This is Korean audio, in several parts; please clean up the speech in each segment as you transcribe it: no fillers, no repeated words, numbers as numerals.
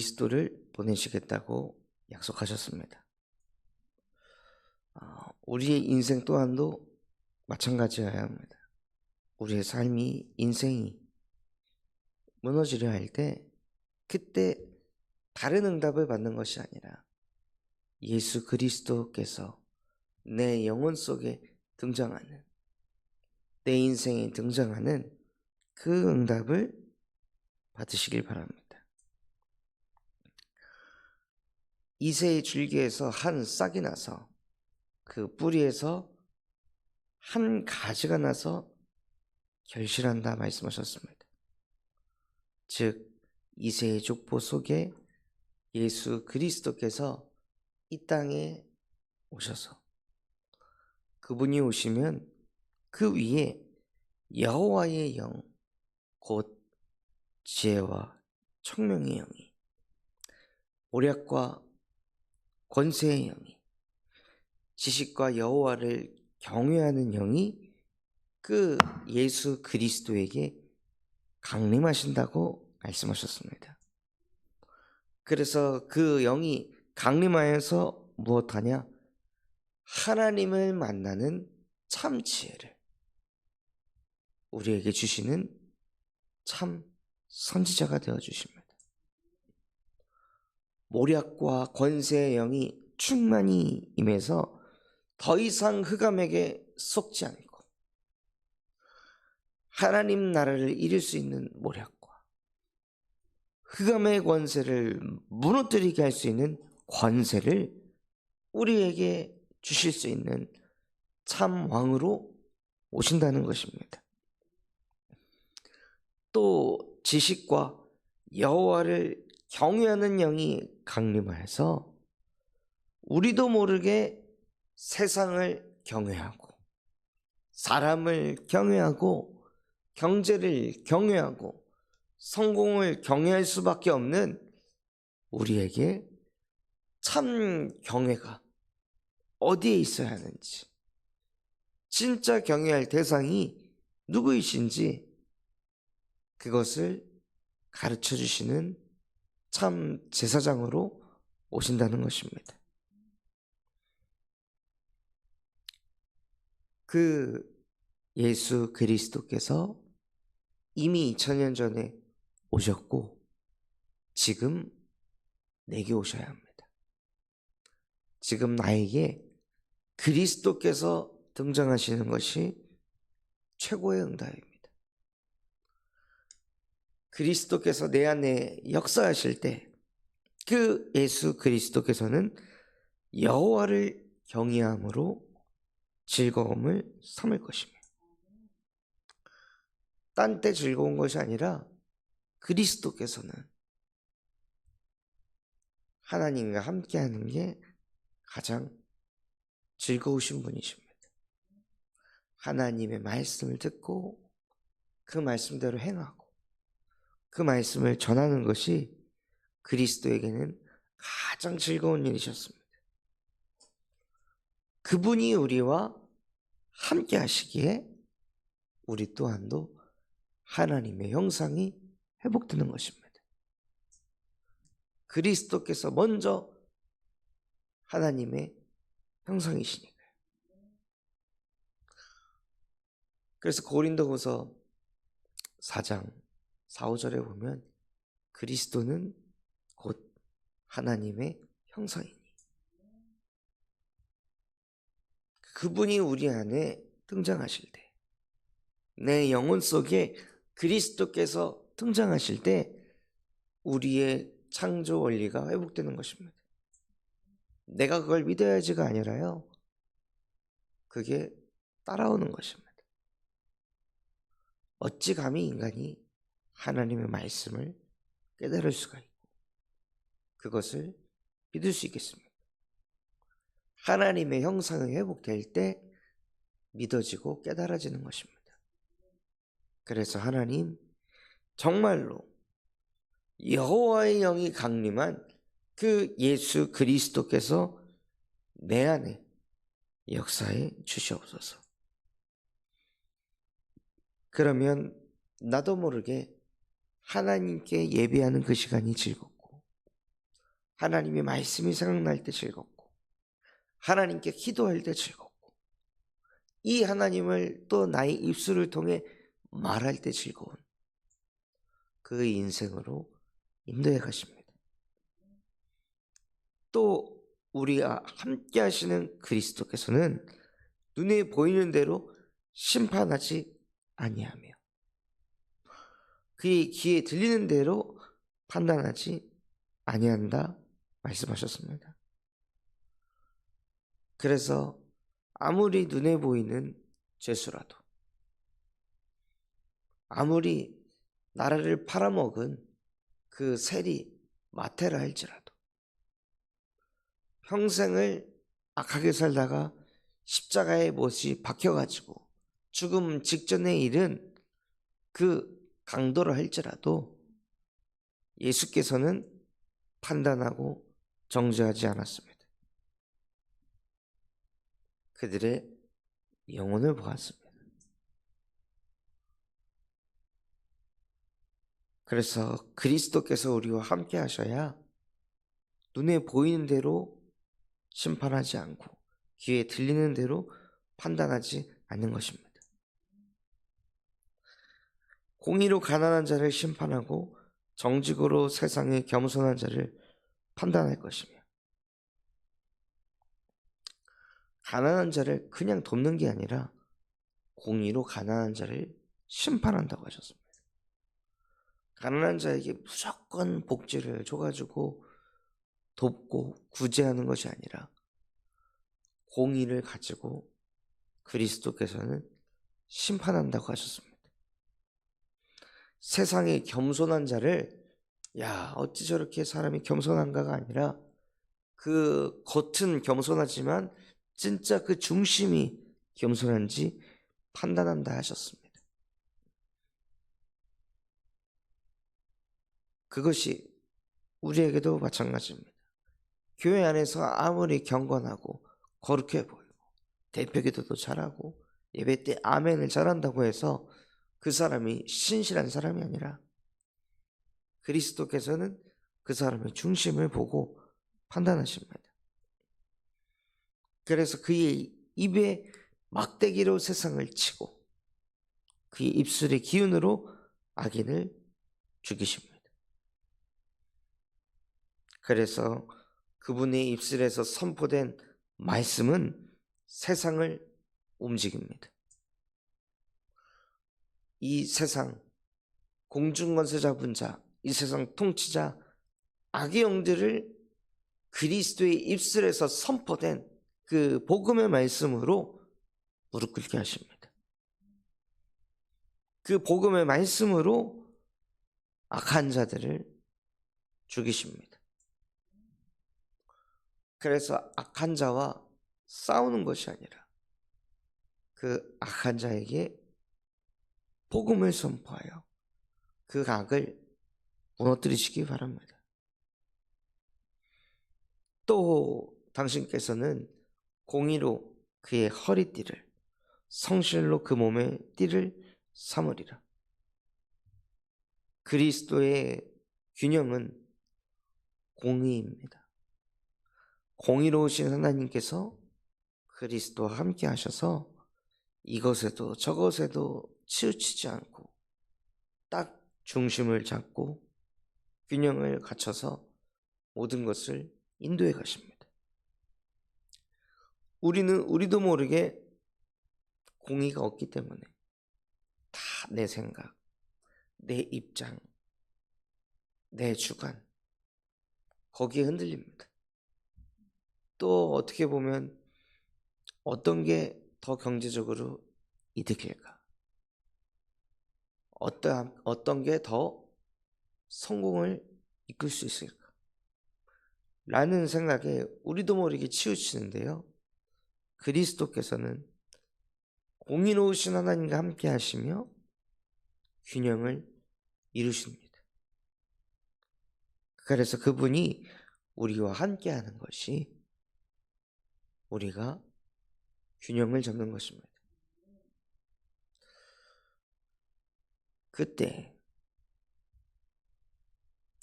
그리스도를 보내시겠다고 약속하셨습니다. 우리의 인생 또한도 마찬가지여야 합니다. 우리의 삶이, 인생이 무너지려 할 때 그때 다른 응답을 받는 것이 아니라 예수 그리스도께서 내 영혼 속에 등장하는, 내 인생에 등장하는 그 응답을 받으시길 바랍니다. 이새의 줄기에서 한 싹이 나서 그 뿌리에서 한 가지가 나서 결실한다 말씀하셨습니다. 즉 이새의 족보 속에 예수 그리스도께서 이 땅에 오셔서 그분이 오시면 그 위에 여호와의 영, 곧 지혜와 총명의 영이, 오략과 권세의 영이, 지식과 여호와를 경외하는 영이 그 예수 그리스도에게 강림하신다고 말씀하셨습니다. 그래서 그 영이 강림하여서 무엇하냐? 하나님을 만나는 참 지혜를 우리에게 주시는 참 선지자가 되어주십니다. 모략과 권세의 영이 충만히 임해서 더 이상 흑암에게 속지 않고 하나님 나라를 이룰 수 있는 모략과 흑암의 권세를 무너뜨리게 할 수 있는 권세를 우리에게 주실 수 있는 참 왕으로 오신다는 것입니다. 또 지식과 여호와를 경외하는 영이 강림하여서 우리도 모르게 세상을 경외하고 사람을 경외하고 경제를 경외하고 성공을 경외할 수밖에 없는 우리에게 참 경외가 어디에 있어야 하는지, 진짜 경외할 대상이 누구이신지 그것을 가르쳐 주시는 참 제사장으로 오신다는 것입니다. 그 예수 그리스도께서 이미 2000년 전에 오셨고 지금 내게 오셔야 합니다. 지금 나에게 그리스도께서 등장하시는 것이 최고의 응답입니다. 그리스도께서 내 안에 역사하실 때 그 예수 그리스도께서는 여호와를 경외함으로 즐거움을 삼을 것입니다. 딴 때 즐거운 것이 아니라 그리스도께서는 하나님과 함께하는 게 가장 즐거우신 분이십니다. 하나님의 말씀을 듣고 그 말씀대로 행하고 그 말씀을 전하는 것이 그리스도에게는 가장 즐거운 일이셨습니다. 그분이 우리와 함께 하시기에 우리 또한도 하나님의 형상이 회복되는 것입니다. 그리스도께서 먼저 하나님의 형상이시니까요. 그래서 고린도후서 4장 4, 5절에 보면 그리스도는 곧 하나님의 형상이니 그분이 우리 안에 등장하실 때, 내 영혼 속에 그리스도께서 등장하실 때 우리의 창조 원리가 회복되는 것입니다. 내가 그걸 믿어야지가 아니라요, 그게 따라오는 것입니다. 어찌 감히 인간이 하나님의 말씀을 깨달을 수가 있고 그것을 믿을 수 있겠습니까? 하나님의 형상이 회복될 때 믿어지고 깨달아지는 것입니다. 그래서 하나님, 정말로 여호와의 영이 강림한 그 예수 그리스도께서 내 안에 역사해 주시옵소서. 그러면 나도 모르게 하나님께 예배하는 그 시간이 즐겁고 하나님의 말씀이 생각날 때 즐겁고, 하나님께 기도할 때 즐겁고, 이 하나님을 또 나의 입술을 통해 말할 때 즐거운 그 인생으로 인도해 가십니다. 또 우리가 함께 하시는 그리스도께서는 눈에 보이는 대로 심판하지 아니하며 그의 귀에 들리는 대로 판단하지 아니한다 말씀하셨습니다. 그래서 아무리 눈에 보이는 죄수라도, 아무리 나라를 팔아먹은 그 세리 마태라 할지라도, 평생을 악하게 살다가 십자가에 못이 박혀가지고 죽음 직전에 이른 그 강도라 할지라도 예수께서는 판단하고 정죄하지 않았습니다. 그들의 영혼을 보았습니다. 그래서 그리스도께서 우리와 함께 하셔야 눈에 보이는 대로 심판하지 않고 귀에 들리는 대로 판단하지 않는 것입니다. 공의로 가난한 자를 심판하고 정직으로 세상에 겸손한 자를 판단할 것이며, 가난한 자를 그냥 돕는 게 아니라 공의로 가난한 자를 심판한다고 하셨습니다. 가난한 자에게 무조건 복지를 줘가지고 돕고 구제하는 것이 아니라 공의를 가지고 그리스도께서는 심판한다고 하셨습니다. 세상에 겸손한 자를 야 어찌 저렇게 사람이 겸손한가가 아니라 그 겉은 겸손하지만 진짜 그 중심이 겸손한지 판단한다 하셨습니다. 그것이 우리에게도 마찬가지입니다. 교회 안에서 아무리 경건하고 거룩해 보이고 대표기도도 잘하고 예배 때 아멘을 잘한다고 해서 그 사람이 신실한 사람이 아니라 그리스도께서는 그 사람의 중심을 보고 판단하십니다. 그래서 그의 입에 막대기로 세상을 치고 그의 입술의 기운으로 악인을 죽이십니다. 그래서 그분의 입술에서 선포된 말씀은 세상을 움직입니다. 이 세상 공중권세 잡은 자, 이 세상 통치자, 악의 영들을 그리스도의 입술에서 선포된 그 복음의 말씀으로 무릎 꿇게 하십니다. 그 복음의 말씀으로 악한 자들을 죽이십니다. 그래서 악한 자와 싸우는 것이 아니라 그 악한 자에게 복음을 선포하여 그 악을 무너뜨리시기 바랍니다. 또 당신께서는 공의로 그의 허리띠를, 성실로 그 몸의 띠를 삼으리라. 그리스도의 균형은 공의입니다. 공의로우신 하나님께서 그리스도와 함께 하셔서 이것에도 저것에도 치우치지 않고 딱 중심을 잡고 균형을 갖춰서 모든 것을 인도해 가십니다. 우리도 모르게 공의가 없기 때문에 다 내 생각, 내 입장, 내 주관 거기에 흔들립니다. 또 어떻게 보면 어떤 게 더 경제적으로 이득일까? 어떤 게 더 성공을 이끌 수 있을까? 라는 생각에 우리도 모르게 치우치는데요. 그리스도께서는 공의로우신 하나님과 함께 하시며 균형을 이루십니다. 그래서 그분이 우리와 함께 하는 것이 우리가 균형을 잡는 것입니다. 그때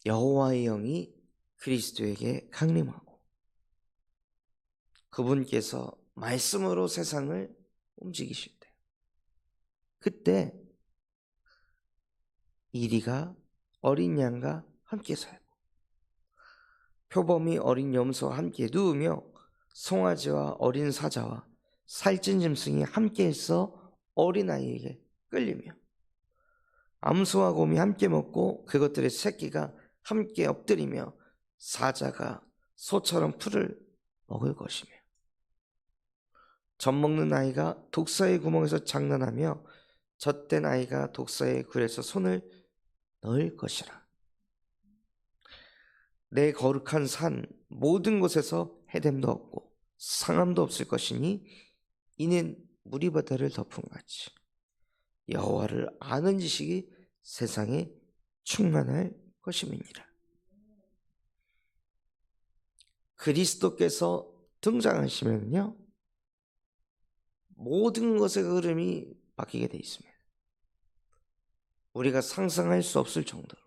여호와의 영이 그리스도에게 강림하고 그분께서 말씀으로 세상을 움직이실 때, 그때 이리가 어린 양과 함께 살고 표범이 어린 염소와 함께 누우며 송아지와 어린 사자와 살찐 짐승이 함께 있어 어린아이에게 끌리며 암소와 곰이 함께 먹고 그것들의 새끼가 함께 엎드리며 사자가 소처럼 풀을 먹을 것이며 젖 먹는 아이가 독사의 구멍에서 장난하며 젖된 아이가 독사의 굴에서 손을 넣을 것이라. 내 거룩한 산 모든 곳에서 해됨도 없고 상함도 없을 것이니 이는 물이 바다를 덮은 같이 여호와를 아는 지식이 세상에 충만할 것임이니라. 그리스도께서 등장하시면요, 모든 것의 흐름이 바뀌게 되어 있습니다. 우리가 상상할 수 없을 정도로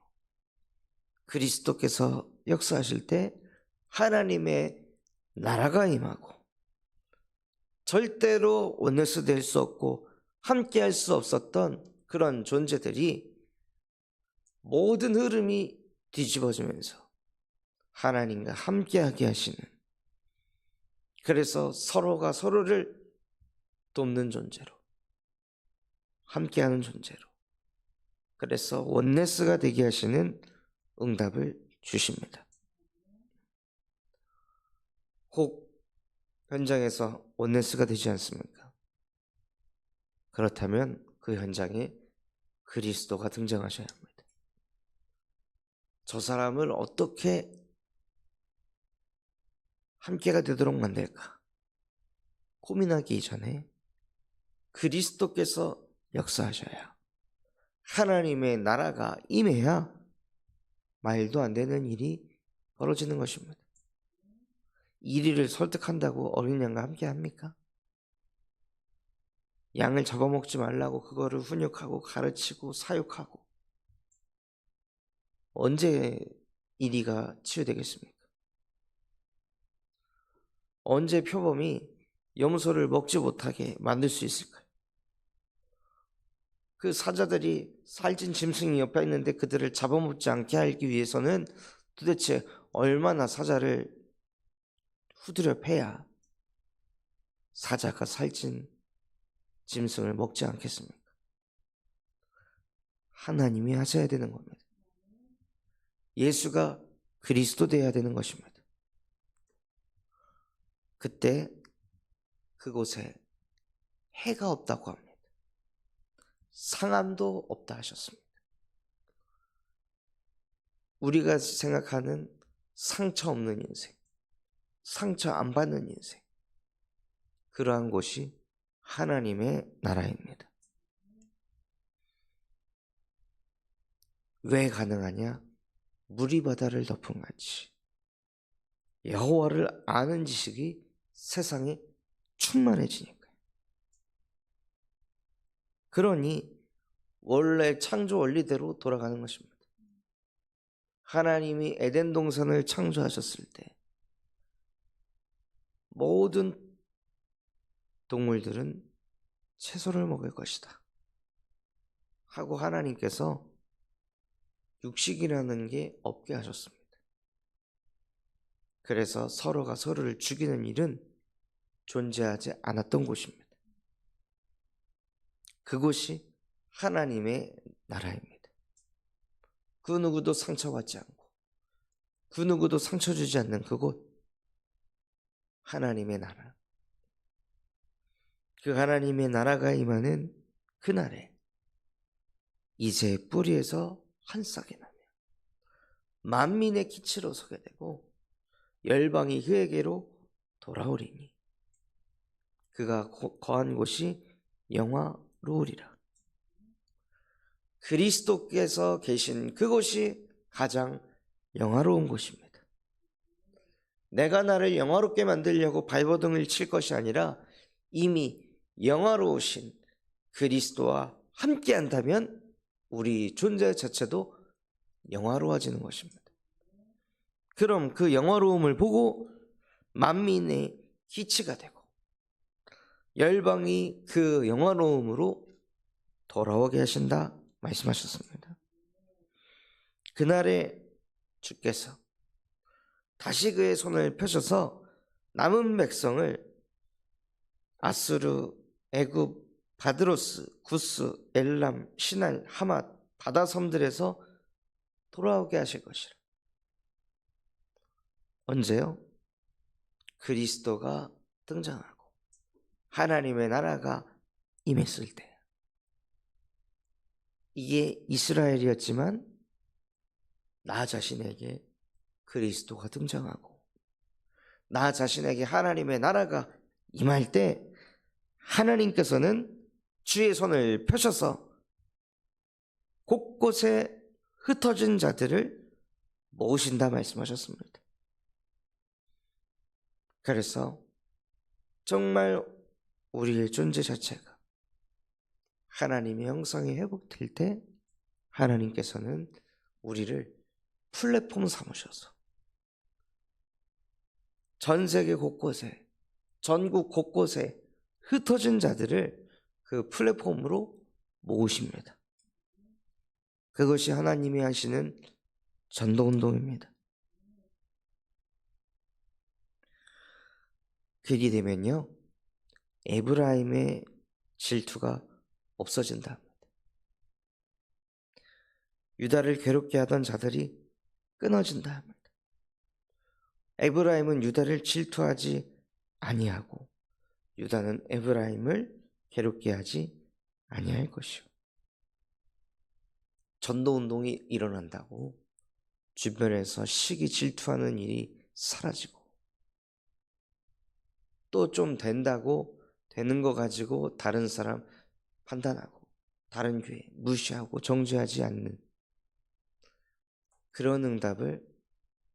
그리스도께서 역사하실 때 하나님의 나라가 임하고 절대로 원내스 될 수 없고 함께 할 수 없었던 그런 존재들이 모든 흐름이 뒤집어지면서 하나님과 함께하게 하시는, 그래서 서로가 서로를 돕는 존재로, 함께하는 존재로, 그래서 원네스가 되게 하시는 응답을 주십니다. 혹 현장에서 원네스가 되지 않습니까? 그렇다면 그 현장에 그리스도가 등장하셔야 합니다. 저 사람을 어떻게 함께가 되도록 만들까 고민하기 이전에 그리스도께서 역사하셔야, 하나님의 나라가 임해야 말도 안 되는 일이 벌어지는 것입니다. 이리를 설득한다고 어린 양과 함께 합니까? 양을 잡아먹지 말라고 그거를 훈육하고 가르치고 사육하고 언제 이리가 치유되겠습니까? 언제 표범이 염소를 먹지 못하게 만들 수 있을까요? 그 사자들이 살찐 짐승이 옆에 있는데 그들을 잡아먹지 않게 하기 위해서는 도대체 얼마나 사자를 후드려 패야 사자가 살찐 짐승을 먹지 않겠습니까? 하나님이 하셔야 되는 겁니다. 예수가 그리스도 되어야 되는 것입니다. 그때 그곳에 해가 없다고 합니다. 상함도 없다 하셨습니다. 우리가 생각하는 상처 없는 인생, 상처 안 받는 인생, 그러한 곳이 하나님의 나라입니다. 왜 가능하냐? 물이 바다를 덮은 같이 여호와를 아는 지식이 세상에 충만해지니까요. 그러니 원래 창조 원리대로 돌아가는 것입니다. 하나님이 에덴 동산을 창조하셨을 때 모든 동물들은 채소를 먹을 것이다 하고 하나님께서 육식이라는 게 없게 하셨습니다. 그래서 서로가 서로를 죽이는 일은 존재하지 않았던 곳입니다. 그곳이 하나님의 나라입니다. 그 누구도 상처받지 않고 그 누구도 상처 주지 않는 그곳, 하나님의 나라. 그 하나님의 나라가 임하는 그날에 이제 뿌리에서 한 싹이 나며 만민의 기치로 서게 되고 열방이 그에게로 돌아오리니 그가 거한 곳이 영화로우리라. 그리스도께서 계신 그곳이 가장 영화로운 곳입니다. 내가 나를 영화롭게 만들려고 발버둥을 칠 것이 아니라 이미 영화로우신 그리스도와 함께 한다면 우리 존재 자체도 영화로워지는 것입니다. 그럼 그 영화로움을 보고 만민의 기치가 되고 열방이 그 영화로움으로 돌아오게 하신다 말씀하셨습니다. 그날에 주께서 다시 그의 손을 펴셔서 남은 백성을 아수르, 애굽, 바드로스, 구스, 엘람, 시날, 하맛, 바다섬들에서 돌아오게 하실 것이라. 언제요? 그리스도가 등장하고 하나님의 나라가 임했을 때. 이게 이스라엘이었지만 나 자신에게 그리스도가 등장하고 나 자신에게 하나님의 나라가 임할 때 하나님께서는 주의 손을 펴셔서 곳곳에 흩어진 자들을 모으신다 말씀하셨습니다. 그래서 정말 우리의 존재 자체가 하나님의 형상이 회복될 때 하나님께서는 우리를 플랫폼 삼으셔서 전 세계 곳곳에, 전국 곳곳에 흩어진 자들을 그 플랫폼으로 모으십니다. 그것이 하나님이 하시는 전도운동입니다. 그렇게 되면요, 에브라임의 질투가 없어진다 합니다. 유다를 괴롭게 하던 자들이 끊어진다 합니다. 에브라임은 유다를 질투하지 아니하고 유다는 에브라임을 괴롭게 하지 아니할 것이요. 전도운동이 일어난다고 주변에서 시기 질투하는 일이 사라지고 또 좀 된다고 되는 거 가지고 다른 사람 판단하고 다른 교회 무시하고 정죄하지 않는 그런 응답을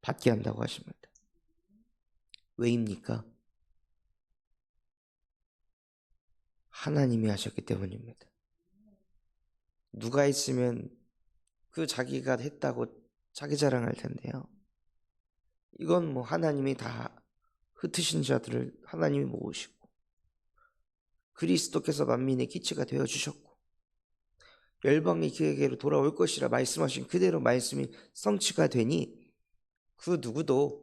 받게 한다고 하십니다. 왜입니까? 하나님이 하셨기 때문입니다. 누가 있으면 그 자기가 했다고 자기 자랑할 텐데요. 이건 뭐 하나님이 다 흩으신 자들을 하나님이 모으시고 그리스도께서 만민의 기치가 되어주셨고 열방이 그에게로 돌아올 것이라 말씀하신 그대로 말씀이 성취가 되니 그 누구도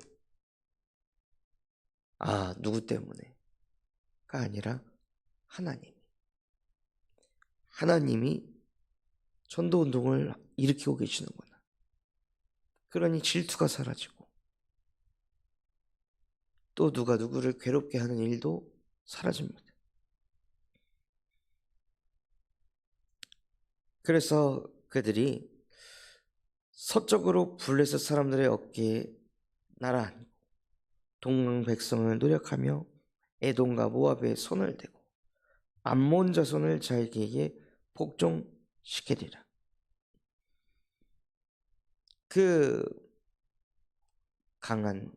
누구 때문에가 아니라 하나님이 전도운동을 일으키고 계시는구나. 그러니 질투가 사라지고 또 누가 누구를 괴롭게 하는 일도 사라집니다. 그래서 그들이 서쪽으로 블레셋 사람들의 어깨에 날아앉고 동방 백성을 노력하며 에돔과 모압의 손을 대고 암몬 자손을 자기에게 복종시키리라. 그 강한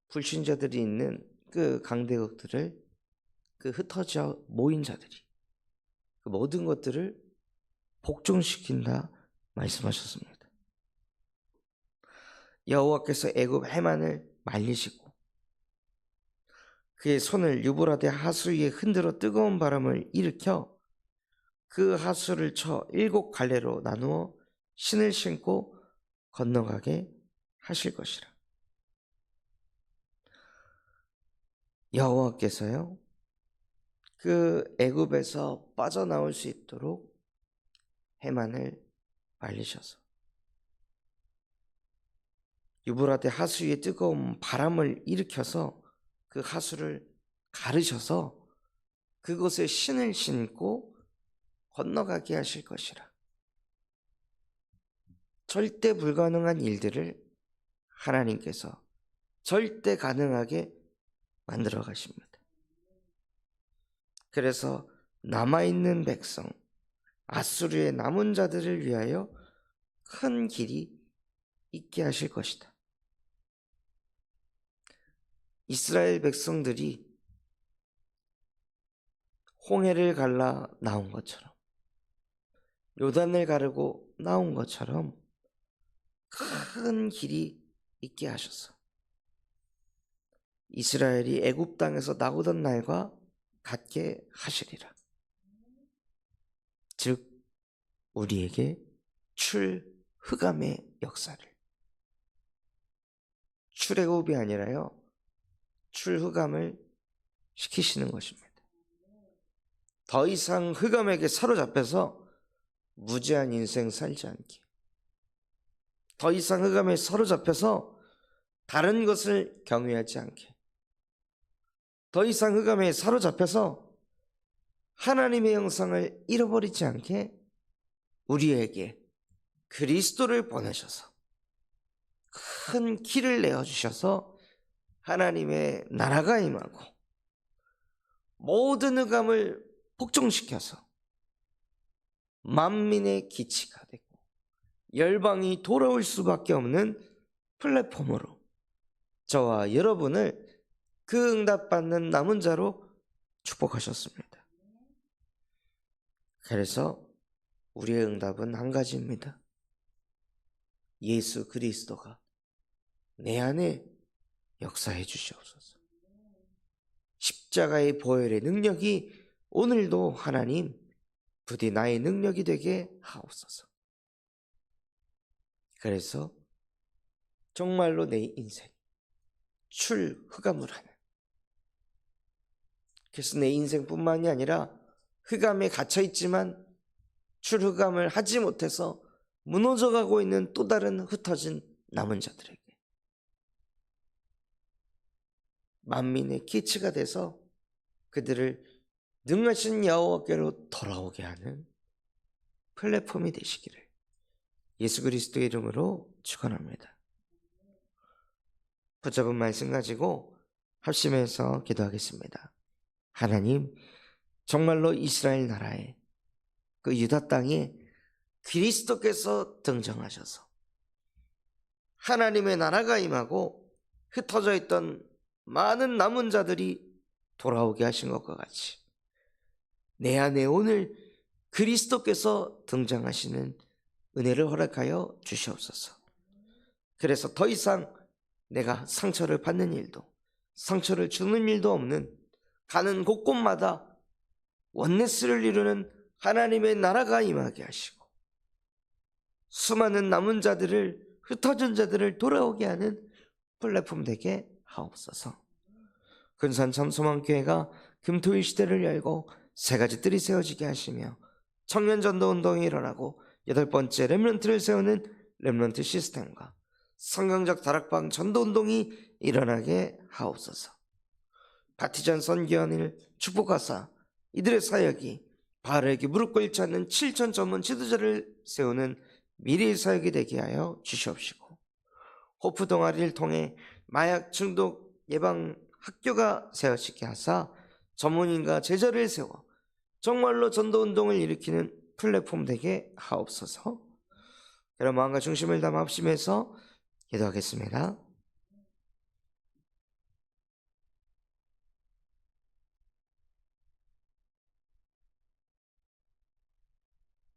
불신자들이 있는 그 강대국들을 그 흩어져 모인 자들이 그 모든 것들을 복종시킨다 말씀하셨습니다. 여호와께서 애굽 해만을 말리시고 그의 손을 유브라데 하수 위에 흔들어 뜨거운 바람을 일으켜 그 하수를 쳐 7 갈래로 나누어 신을 신고 건너가게 하실 것이라. 여호와께서요 그 애굽에서 빠져나올 수 있도록 해만을 말리셔서 유브라데 하수 위에 뜨거운 바람을 일으켜서 그 하수를 가르셔서 그곳에 신을 신고 건너가게 하실 것이라. 절대 불가능한 일들을 하나님께서 절대 가능하게 만들어 가십니다. 그래서 남아있는 백성 아수르의 남은 자들을 위하여 큰 길이 있게 하실 것이다. 이스라엘 백성들이 홍해를 갈라 나온 것처럼 요단을 가르고 나온 것처럼 큰 길이 있게 하셔서 이스라엘이 애굽 땅에서 나오던 날과 같게 하시리라. 즉 우리에게 출흑암의 역사를, 출애굽이 아니라요, 출흑암을 시키시는 것입니다. 더 이상 흑암에게 사로잡혀서 무죄한 인생 살지 않게, 더 이상 흑암에 사로잡혀서 다른 것을 경외하지 않게, 더 이상 흑암에 사로잡혀서 하나님의 형상을 잃어버리지 않게 우리에게 그리스도를 보내셔서 큰 길을 내어주셔서 하나님의 나라가 임하고 모든 흑암을 복종시켜서 만민의 기치가 되고 열방이 돌아올 수밖에 없는 플랫폼으로 저와 여러분을 그 응답받는 남은 자로 축복하셨습니다. 그래서 우리의 응답은 한 가지입니다. 예수 그리스도가 내 안에 역사해 주시옵소서. 십자가의 보혈의 능력이 오늘도 하나님 부디 나의 능력이 되게 하옵소서. 그래서 정말로 내 인생 출흑암을 하는, 그래서 내 인생뿐만이 아니라 흑암에 갇혀있지만 출흑암을 하지 못해서 무너져가고 있는 또 다른 흩어진 남은 자들에게 만민의 기치가 돼서 그들을 능하신 여호와께로 돌아오게 하는 플랫폼이 되시기를 예수 그리스도의 이름으로 축원합니다. 붙잡은 말씀 가지고 합심해서 기도하겠습니다. 하나님, 정말로 이스라엘 나라에, 그 유다 땅에 그리스도께서 등장하셔서 하나님의 나라가 임하고 흩어져 있던 많은 남은 자들이 돌아오게 하신 것과 같이 내 안에 오늘 그리스도께서 등장하시는 은혜를 허락하여 주시옵소서. 그래서 더 이상 내가 상처를 받는 일도, 상처를 주는 일도 없는, 가는 곳곳마다 원네스를 이루는 하나님의 나라가 임하게 하시고 수많은 남은 자들을, 흩어진 자들을 돌아오게 하는 플랫폼 되게 하옵소서. 근산 참소망교회가 금토일 시대를 열고 세 가지 뜰이 세워지게 하시며 청년 전도 운동이 일어나고 8번째 렘넌트를 세우는 렘넌트 시스템과 성경적 다락방 전도 운동이 일어나게 하옵소서. 바티전 선교원을 축복하사 이들의 사역이 바알에게 무릎 꿇지 않는 7천 전문 지도자를 세우는 미래의 사역이 되게 하여 주시옵시고, 호프 동아리를 통해 마약 중독 예방 학교가 세워지게 하사 전문인과 제자를 세워 정말로 전도운동을 일으키는 플랫폼 되게 하옵소서. 여러분 마음과 중심을 담아 합심해서 기도하겠습니다.